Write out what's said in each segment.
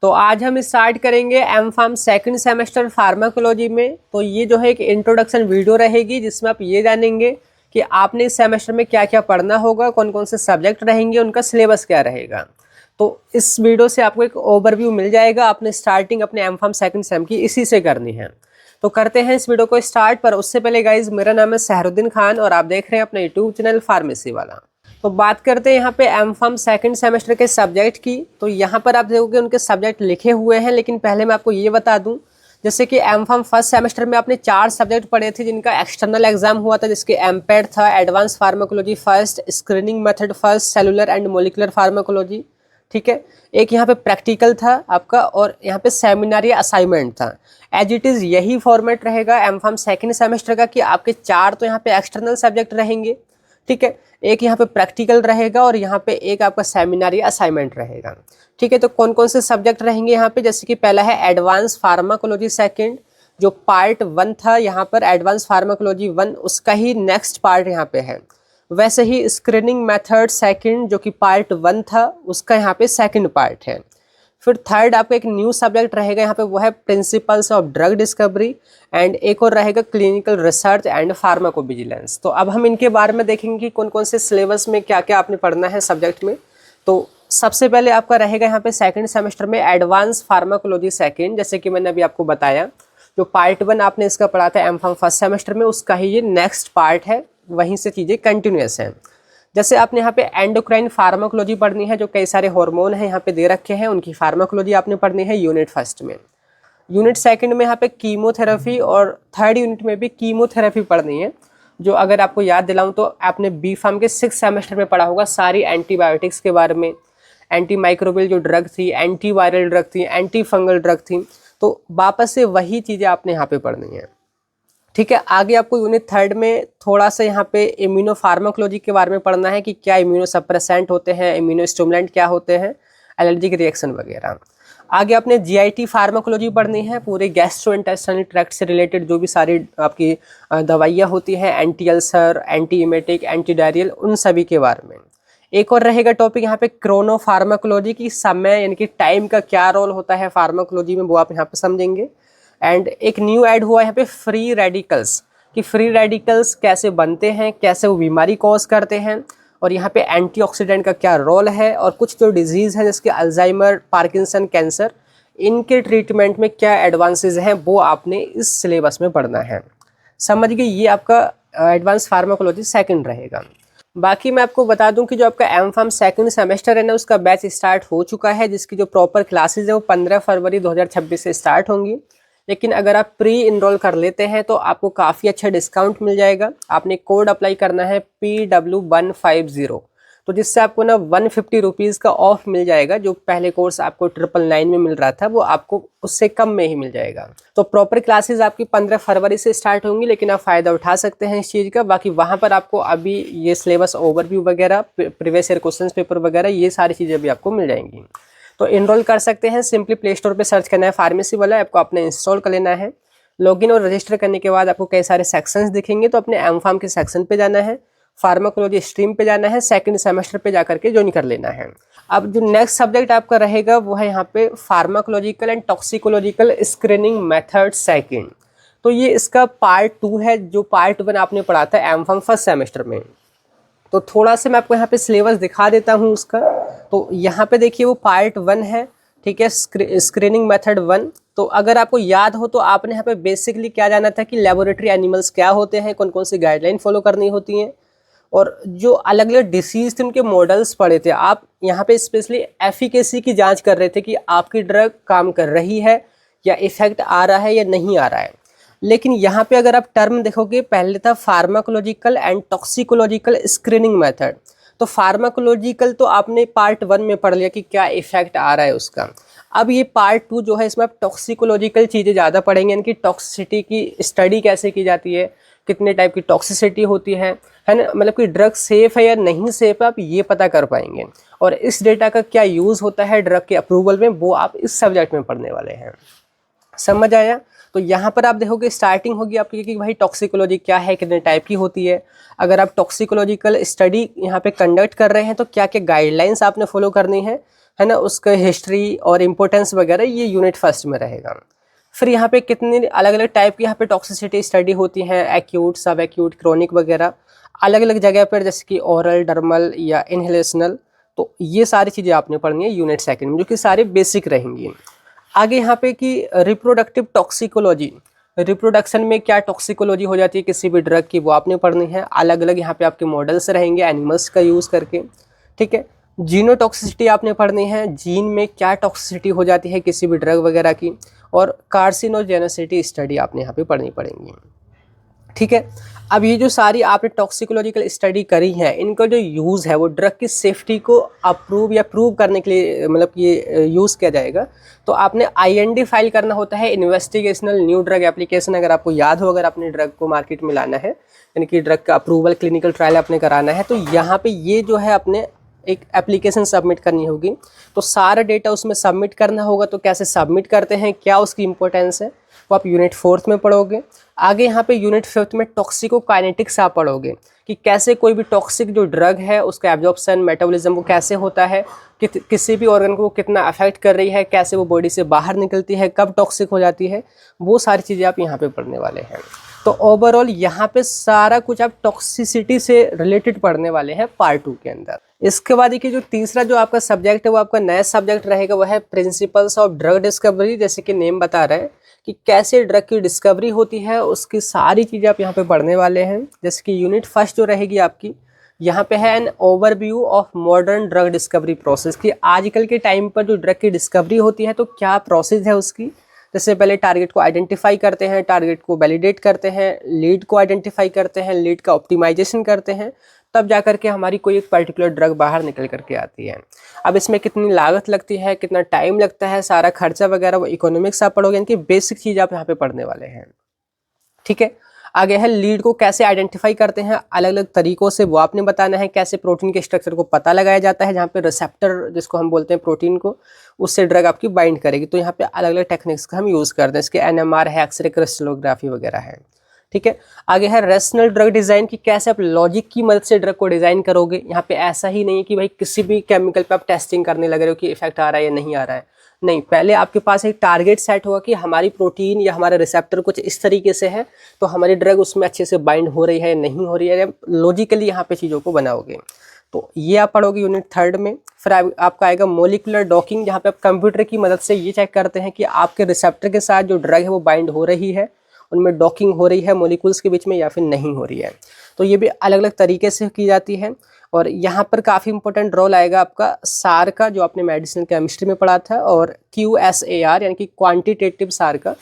तो आज हम स्टार्ट करेंगे M pharm second semester pharmacology में। तो ये जो है एक इंट्रोडक्शन वीडियो रहेगी जिसमें आप ये जानेंगे कि आपने इस सेमेस्टर में क्या क्या पढ़ना होगा, कौन कौन से सब्जेक्ट रहेंगे, उनका सिलेबस क्या रहेगा। तो इस वीडियो से आपको एक ओवरव्यू मिल जाएगा। आपने स्टार्टिंग अपने एम फार्म सेकेंड सेम की इसी से करनी है। तो करते हैं इस वीडियो को स्टार्ट। पर उससे पहले गाइज, मेरा नाम है सहरुद्दीन खान और आप देख रहे हैं अपना यूट्यूब चैनल फार्मेसी वाला। तो बात करते हैं यहाँ पे एम फार्म सेकेंड सेमेस्टर के सब्जेक्ट की। तो यहाँ पर आप देखोगे उनके सब्जेक्ट लिखे हुए हैं, लेकिन पहले मैं आपको ये बता दूं, जैसे कि एम फार्म फर्स्ट सेमेस्टर में आपने 4 सब्जेक्ट पढ़े थे जिनका एक्सटर्नल एग्जाम हुआ था, जिसके एमपेड था, advance pharmacology first, screening method first, cellular and molecular pharmacology. ठीक है, एक यहाँ पे प्रैक्टिकल था आपका और यहाँ पे सेमिनार या असाइनमेंट था। एज इट इज़ यही फॉर्मेट रहेगा एम फार्म सेकेंड सेमेस्टर का कि आपके 4 तो यहाँ पे एक्सटर्नल सब्जेक्ट रहेंगे, ठीक है, एक यहाँ पे प्रैक्टिकल रहेगा और यहाँ पे एक आपका सेमिनार या असाइनमेंट रहेगा। ठीक है, तो कौन कौन से सब्जेक्ट रहेंगे यहाँ पे, जैसे कि पहला है एडवांस फार्माकोलॉजी सेकंड, जो पार्ट 1 था यहाँ पर एडवांस फार्माकोलॉजी 1, उसका ही नेक्स्ट पार्ट यहाँ पे है। वैसे ही स्क्रीनिंग मेथड सेकंड, जो कि पार्ट 1 था, उसका यहाँ पे सेकंड पार्ट है। फिर थर्ड आपका एक न्यू सब्जेक्ट रहेगा यहाँ पे, वो है principles of drug discovery, and एक और रहेगा क्लिनिकल रिसर्च एंड फार्माकोविजिलेंस। तो अब हम इनके बारे में देखेंगे कि कौन कौन से सिलेबस में क्या क्या आपने पढ़ना है सब्जेक्ट में। तो सबसे पहले आपका रहेगा यहाँ पे सेकंड सेमेस्टर में एडवांस फार्माकोलॉजी सेकंड, जैसे कि मैंने अभी आपको बताया, जो पार्ट 1 आपने इसका पढ़ा था एम फार्म फर्स्ट सेमेस्टर में, उसका ही ये नेक्स्ट पार्ट है, वहीं से चीज़ें कंटिन्यूस हैं। जैसे आपने यहाँ पे एंडोक्राइन फार्माकोलॉजी पढ़नी है, जो कई सारे हार्मोन हैं यहाँ पे दे रखे हैं, उनकी फार्माकोलॉजी आपने पढ़नी है यूनिट फर्स्ट में। यूनिट सेकंड में यहाँ पे कीमोथेरेपी और थर्ड यूनिट में भी कीमोथेरेपी पढ़नी है, जो अगर आपको याद दिलाऊं तो आपने बी फार्म के 6 सेमेस्टर में पढ़ा होगा सारी एंटीबायोटिक्स के बारे में, एंटी माइक्रोबियल जो ड्रग थी, एंटी वायरल ड्रग थी, एंटी फंगल ड्रग थी। तो वापस से वही चीज़ें आपने यहाँ पे पढ़नी है। ठीक है, आगे आपको यूनिट थर्ड में थोड़ा सा यहाँ पे इम्यूनो फार्माकोलॉजी के बारे में पढ़ना है कि क्या इम्यूनो सप्रेसेंट होते हैं, इम्यूनो स्टिमुलेंट क्या होते हैं, एलर्जिक रिएक्शन वगैरह। आगे आपने जीआईटी फार्माकोलॉजी पढ़नी है, पूरे गैस्ट्रोइंटेस्टाइनल ट्रैक्ट से रिलेटेड जो भी सारी आपकी दवाइयाँ होती हैं, anti ulcer, anti emetic, anti diarrhoeal, उन सभी के बारे में। एक और रहेगा टॉपिक यहाँ पे क्रोनो फार्माकोलॉजी की, समय यानी कि टाइम का क्या रोल होता है फार्माकोलॉजी में, वो आप यहाँ पे समझेंगे। एंड एक न्यू ऐड हुआ है यहाँ पे फ्री रेडिकल्स, कि फ्री रेडिकल्स कैसे बनते हैं, कैसे वो बीमारी कॉज करते हैं, और यहाँ पे एंटीऑक्सीडेंट का क्या रोल है, और कुछ जो डिजीज़ है जैसे अल्जाइमर, पार्किंसन, कैंसर, इनके ट्रीटमेंट में क्या एडवांसेस हैं, वो आपने इस सिलेबस में पढ़ना है। समझ गए, ये आपका एडवांस फार्माकोलॉजी सेकंड रहेगा। बाकी मैं आपको बता दूं कि जो आपका एम फार्म सेकंड सेमेस्टर है ना, उसका बैच स्टार्ट हो चुका है, जिसकी जो प्रॉपर क्लासेज है वो 15 फरवरी 2026 से स्टार्ट होंगी। लेकिन अगर आप प्री इनरोल कर लेते हैं तो आपको काफ़ी अच्छा डिस्काउंट मिल जाएगा। आपने कोड अप्लाई करना है PW150, तो जिससे आपको ना 150 रुपीज़ का ऑफ मिल जाएगा। जो पहले कोर्स आपको 999 में मिल रहा था, वो आपको उससे कम में ही मिल जाएगा। तो प्रॉपर क्लासेस आपकी 15 फरवरी से स्टार्ट होंगी, लेकिन आप फ़ायदा उठा सकते हैं इस चीज़ का। बाकी वहाँ पर आपको अभी ये सिलेबस ओवरव्यू वगैरह, प्रीवियस ईयर क्वेश्चन पेपर वगैरह, ये सारी चीज़ें भी आपको मिल जाएंगी। तो इनरोल कर सकते हैं, सिंपली प्ले स्टोर पे सर्च करना है फार्मेसी वाला, आपको अपने इंस्टॉल कर लेना है। लॉगिन और रजिस्टर करने के बाद आपको कई सारे सेक्शंस दिखेंगे, तो अपने एम फार्म के सेक्शन पे जाना है, फार्माकोलॉजी स्ट्रीम पे जाना है, सेकंड सेमेस्टर पे जाकर के ज्वाइन कर लेना है। अब जो नेक्स्ट सब्जेक्ट आपका रहेगा वो है यहाँ पे pharmacological and toxicological screening method second. तो ये इसका पार्ट 2 है, जो पार्ट 1 आपने पढ़ा था एम फार्म फर्स्ट सेमेस्टर में। तो थोड़ा सा मैं आपको यहाँ पे सिलेबस दिखा देता हूँ उसका। तो यहाँ पे देखिए वो पार्ट 1 है, ठीक है, स्क्रीनिंग मेथड 1। तो अगर आपको याद हो तो आपने यहाँ पे बेसिकली क्या जाना था कि लेबोरेटरी एनिमल्स क्या होते हैं, कौन कौन सी गाइडलाइन फॉलो करनी होती हैं, और जो अलग अलग डिसीज थे उनके मॉडल्स पढ़े थे। आप यहाँ पे स्पेशली एफिकेसी की जाँच कर रहे थे कि आपकी ड्रग काम कर रही है या इफेक्ट आ रहा है या नहीं आ रहा है। लेकिन यहाँ पे अगर आप टर्म देखोगे, पहले था pharmacological and toxicological screening method. तो फार्माकोलॉजिकल तो आपने पार्ट 1 में पढ़ लिया कि क्या इफेक्ट आ रहा है उसका। अब ये पार्ट 2 जो है, इसमें आप टॉक्सिकोलॉजिकल चीज़ें ज़्यादा पढ़ेंगे, इनकी टॉक्सिसिटी की स्टडी कैसे की जाती है, कितने टाइप की टॉक्सिसिटी होती है ना, मतलब कि ड्रग सेफ़ है या नहीं सेफ़ है, आप ये पता कर पाएंगे। और इस डेटा का क्या यूज़ होता है ड्रग के अप्रूवल में, वो आप इस सब्जेक्ट में पढ़ने वाले हैं। समझ आया? तो यहाँ पर आप देखोगे स्टार्टिंग होगी आपकी कि भाई टॉक्सिकोलॉजी क्या है, कितने टाइप की होती है। अगर आप टॉक्सिकोलॉजिकल स्टडी यहाँ पे कंडक्ट कर रहे हैं तो क्या क्या गाइडलाइंस आपने फॉलो करनी है। है ना, उसका हिस्ट्री और इम्पोर्टेंस वगैरह ये यूनिट फर्स्ट में रहेगा। फिर यहाँ पे कितनी अलग अलग टाइप की यहाँ पे टॉक्सिसिटी स्टडी होती है, एक्यूट, सब एक्यूट, क्रोनिक वगैरह, अलग अलग जगह पर, जैसे कि ओरल, डर्मल या इनहेलेशनल। तो ये सारी चीज़ें आपने पढ़नी है यूनिट सेकंड में, जो कि सारी बेसिक रहेंगी। आगे यहाँ पे कि रिप्रोडक्टिव टॉक्सिकोलॉजी, रिप्रोडक्शन में क्या टॉक्सिकोलॉजी हो जाती है किसी भी ड्रग की, वो आपने पढ़नी है। अलग अलग यहाँ पे आपके मॉडल्स रहेंगे एनिमल्स का यूज़ करके, ठीक है। जीनोटॉक्सिसिटी आपने पढ़नी है, जीन में क्या टॉक्सिसिटी हो जाती है किसी भी ड्रग वगैरह की। और कार्सिनोजेनेसिटी स्टडी आपने यहाँ पे पढ़नी पड़ेंगी, ठीक है। अब ये जो सारी आपने टॉक्सिकोलॉजिकल स्टडी करी है, इनका जो यूज़ है वो ड्रग की सेफ्टी को अप्रूव या प्रूव करने के लिए मतलब ये यूज़ किया जाएगा। तो आपने IND फाइल करना होता है, इन्वेस्टिगेशनल न्यू ड्रग एप्लीकेशन। अगर आपको याद हो, अगर अपने ड्रग को मार्केट में लाना है, यानी कि ड्रग का अप्रूवल क्लिनिकल ट्रायल आपने कराना है, तो यहाँ पे ये जो है अपने एक एप्लीकेशन सबमिट करनी होगी। तो सारा डेटा उसमें सबमिट करना होगा। तो कैसे सबमिट करते हैं, क्या उसकी इंपॉर्टेंस है, वो आप यूनिट 4th में पढ़ोगे। आगे यहाँ पे यूनिट 5th में टॉक्सिकोकाइनेटिक्स आप पढ़ोगे कि कैसे कोई भी टॉक्सिक जो ड्रग है उसका एब्जॉर्प्शन, मेटाबॉलिज्म वो कैसे होता है, किसी भी ऑर्गन को कितना अफेक्ट कर रही है, कैसे वो बॉडी से बाहर निकलती है, कब टॉक्सिक हो जाती है, वो सारी चीज़ें आप यहाँ पे पढ़ने वाले हैं। तो ओवरऑल यहाँ पे सारा कुछ आप टॉक्सिसिटी से रिलेटेड पढ़ने वाले हैं पार्ट 2 के अंदर। इसके बाद देखिए जो तीसरा जो आपका सब्जेक्ट है वो आपका नया सब्जेक्ट रहेगा, वो है प्रिंसिपल्स ऑफ ड्रग डिस्कवरी। जैसे कि नेम बता रहा है कि कैसे ड्रग की डिस्कवरी होती है, उसकी सारी चीज़ें आप यहाँ पे पढ़ने वाले हैं। जैसे कि यूनिट 1 जो रहेगी आपकी, यहाँ पे है an overview of modern drug discovery process, कि आजकल के टाइम पर जो ड्रग की डिस्कवरी होती है तो क्या प्रोसेस है उसकी। जैसे पहले टारगेट को आइडेंटिफाई करते हैं, टारगेट को वैलिडेट करते हैं, लीड को आइडेंटिफाई करते हैं, लीड का ऑप्टिमाइजेशन करते हैं, तब जा करके हमारी कोई एक पर्टिकुलर ड्रग बाहर निकल करके आती है। अब इसमें कितनी लागत लगती है, कितना टाइम लगता है, सारा खर्चा वगैरह वो इकोनॉमिक्स आप पढ़ोगे, इनकी बेसिक चीज़ आप यहाँ पे पढ़ने वाले हैं, ठीक है। आगे है लीड को कैसे आइडेंटिफाई करते हैं अलग अलग तरीकों से, वो आपने बताना है। कैसे प्रोटीन के स्ट्रक्चर को पता लगाया जाता है, जहाँ पे रिसेप्टर जिसको हम बोलते हैं प्रोटीन को, उससे ड्रग आपकी बाइंड करेगी। तो यहाँ पे अलग अलग टेक्निक्स का हम यूज़ करते हैं, इसके NMR है, एक्सरे क्रिस्टलोग्राफी वगैरह है, ठीक है। आगे है रेशनल ड्रग डिज़ाइन, की कैसे आप लॉजिक की मदद से ड्रग को डिज़ाइन करोगे। यहाँ पे ऐसा ही नहीं है कि भाई किसी भी केमिकल पे आप टेस्टिंग करने लग रहे हो कि इफेक्ट आ रहा है या नहीं आ रहा है, नहीं। पहले आपके पास एक टारगेट सेट होगा कि हमारी प्रोटीन या हमारा रिसेप्टर कुछ इस तरीके से है, तो हमारी ड्रग उसमें अच्छे से बाइंड हो रही है या नहीं हो रही है, लॉजिकली यहाँ पे चीज़ों को बनाओगे। तो ये आप पढ़ोगे यूनिट 3 में। फिर आपका आएगा मोलिकुलर डॉकिंग, जहाँ पे आप कंप्यूटर की मदद से ये चेक करते हैं कि आपके रिसेप्टर के साथ जो ड्रग है वो बाइंड हो रही है, उनमें डॉकिंग हो रही है मॉलिक्यूल्स के बीच में या फिर नहीं हो रही है। तो ये भी अलग अलग तरीके से की जाती है। और यहाँ पर काफ़ी इंपॉर्टेंट रोल आएगा आपका सार का, जो आपने मेडिसिनल केमिस्ट्री में पढ़ा था, और QSAR यानी कि क्वांटिटेटिव सार का,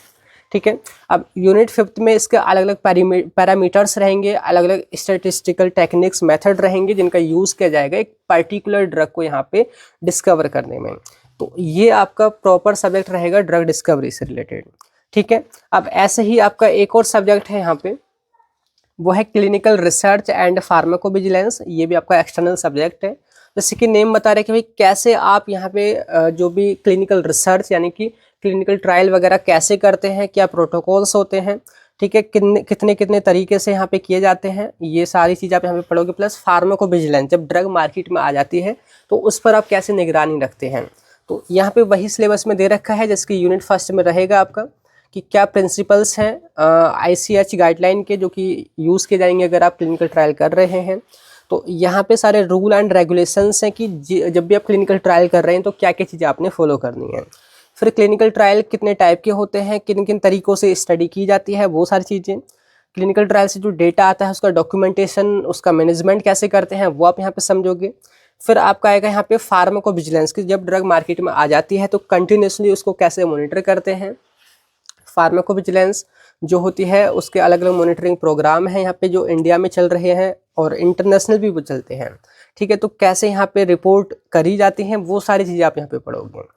ठीक है। अब यूनिट 5 में इसके अलग अलग पैरामीटर्स रहेंगे, अलग अलग स्टैटिस्टिकल टेक्निक्स, मेथड रहेंगे, जिनका यूज़ किया जाएगा एक पर्टिकुलर ड्रग को यहाँ पे डिस्कवर करने में। तो ये आपका प्रॉपर सब्जेक्ट रहेगा ड्रग डिस्कवरी से रिलेटेड, ठीक है। अब ऐसे ही आपका एक और सब्जेक्ट है यहाँ पे, वो है क्लिनिकल रिसर्च एंड फार्माकोविजिलेंस। ये भी आपका एक्सटर्नल सब्जेक्ट है। जैसे कि नेम बता रहे हैं कि भाई कैसे आप यहाँ पे जो भी क्लिनिकल रिसर्च यानी कि क्लिनिकल ट्रायल वगैरह कैसे करते हैं, क्या प्रोटोकॉल्स होते हैं, ठीक है, कितने कितने तरीके से यहाँ पे किए जाते हैं, ये सारी चीज़ आप यहाँ पे पढ़ोगे। प्लस फार्माकोविजिलेंस, जब ड्रग मार्केट में आ जाती है तो उस पर आप कैसे निगरानी रखते हैं। तो यहाँ पे वही सिलेबस में दे रखा है, जिसकी यूनिट 1 में रहेगा आपका कि क्या प्रिंसिपल्स हैं ICH गाइडलाइन के, जो कि यूज़ किए जाएंगे अगर आप क्लिनिकल ट्रायल कर रहे हैं। तो यहाँ पे सारे रूल एंड रेगुलेशंस हैं कि जब भी आप क्लिनिकल ट्रायल कर रहे हैं तो क्या क्या चीज़ें आपने फॉलो करनी है। फिर क्लिनिकल ट्रायल कितने टाइप के होते हैं, किन किन तरीक़ों से स्टडी की जाती है, वो सारी चीज़ें। क्लिनिकल ट्रायल से जो डेटा आता है उसका डॉक्यूमेंटेशन, उसका मैनेजमेंट कैसे करते हैं, वो आप यहाँ पे समझोगे। फिर आपका आएगा यहाँ पे फार्माकोविजिलेंस, की जब ड्रग मार्केट में आ जाती है तो कंटिन्यूसली उसको कैसे मॉनिटर करते हैं। फार्माकोविजिलेंस जो होती है उसके अलग अलग मॉनिटरिंग प्रोग्राम हैं यहाँ पे, जो इंडिया में चल रहे हैं और इंटरनेशनल भी वो चलते हैं, ठीक है। तो कैसे यहाँ पे रिपोर्ट करी जाती हैं, वो सारी चीज़ें आप यहाँ पे पढ़ोगे।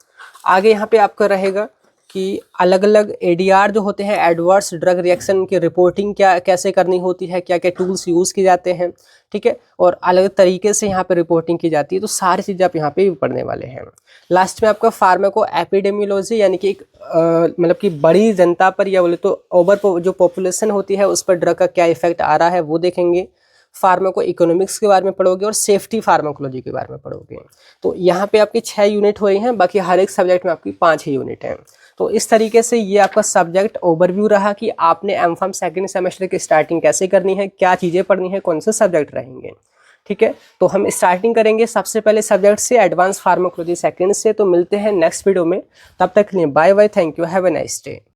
आगे यहाँ पे आपका रहेगा कि अलग अलग ADR जो होते हैं, एडवर्स ड्रग रिएक्शन की रिपोर्टिंग क्या कैसे करनी होती है, क्या क्या टूल्स यूज़ किए जाते हैं, ठीक है, और अलग तरीके से यहाँ पे रिपोर्टिंग की जाती है। तो सारी चीज़ें आप यहाँ पे पढ़ने वाले हैं। लास्ट में आपका फार्माको एपिडेमियोलॉजी, यानी कि एक मतलब कि बड़ी जनता पर या बोले तो ओवर जो पॉपुलेशन होती है उस पर ड्रग का क्या इफेक्ट आ रहा है वो देखेंगे। फार्माको इकोनॉमिक्स के बारे में पढ़ोगे और सेफ्टी फार्माकोलॉजी के बारे में पढ़ोगे। तो यहाँ पे आपकी 6 यूनिट हुई हैं, बाकी हर एक सब्जेक्ट में आपकी 5 ही यूनिट हैं। तो इस तरीके से ये आपका सब्जेक्ट ओवरव्यू रहा कि आपने एमफार्म सेकंड सेमेस्टर की स्टार्टिंग कैसे करनी है, क्या चीज़ें पढ़नी है, कौन से सब्जेक्ट रहेंगे। ठीक है, तो हम स्टार्टिंग करेंगे सबसे पहले सब्जेक्ट से, एडवांस फार्माकोलॉजी सेकंड से। तो मिलते हैं नेक्स्ट वीडियो में, तब तक के लिए bye bye, thank you, have a nice day.